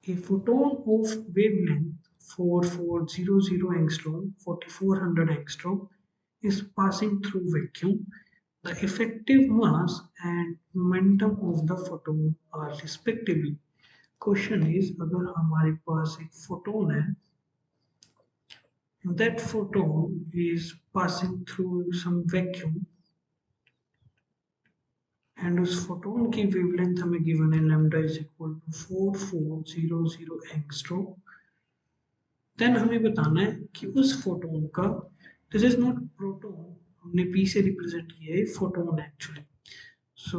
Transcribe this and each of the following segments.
A photon of wavelength 4400 angstrom, 4400 angstrom, is passing through vacuum. The effective mass and momentum of the photon are respectively. Question is, अगर हमारे पास एक photon है, that photon is passing through some vacuum and उस photon की wavelength हमें given है lambda is equal to 4400 angstrom. Then हमें बताना है कि उस फोटोन का, दिस इज नॉट प्रोटॉन, हमने पी से रिप्रेजेंट किया है फोटोन एक्चुअली, सो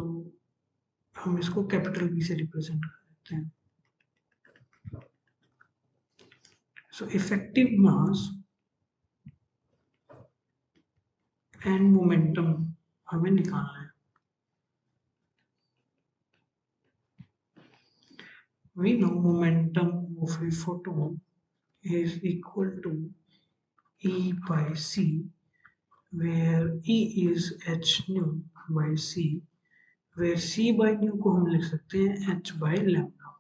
हम इसको कैपिटल पी से रिप्रेजेंट कर देते हैं। So effective mass and momentum हमें निकालना है। We know momentum of a photon is equal to E by C, where E is h nu by C, where C by nu को हम लिख सकते हैं h by lambda।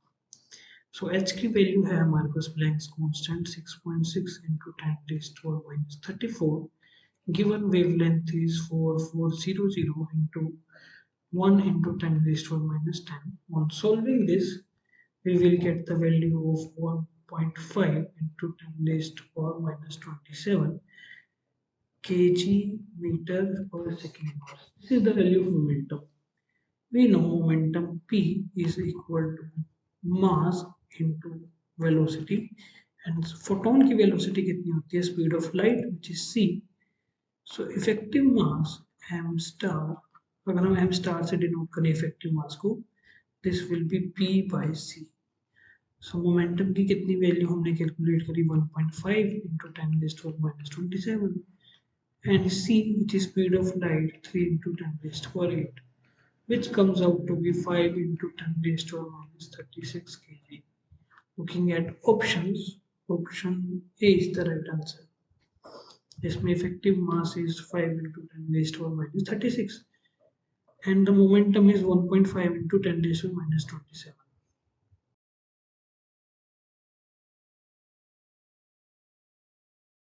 So h की value है हमारे पास Planck's constant 6.6 into 10 raised to minus 34। Given wavelength is 4400 into 1 into 10 raised to minus 10. On solving this, we will get the value of 1.5 into 10 raised to power minus 27 kg meter per second inverse. This is the value of momentum. We know momentum P is equal to mass into velocity, and photon की velocity कितनी होती है? Speed of light, which is c. So effective mass m star, अगर हम m star से denote करें effective mass को, this will be P by C. So momentum की कितनी वैल्यू हमने कैलकुलेट करी? 1.5 into 10 raised to minus 27, and c, which is speed of light, 3 into 10 raised to 8, which comes out to be 5 into 10 raised to minus 36 kg. Looking at options, option A is the right answer. इसमें effective mass is 5 into 10 raised to minus 36 and the momentum is 1.5 into 10 raised to minus 27.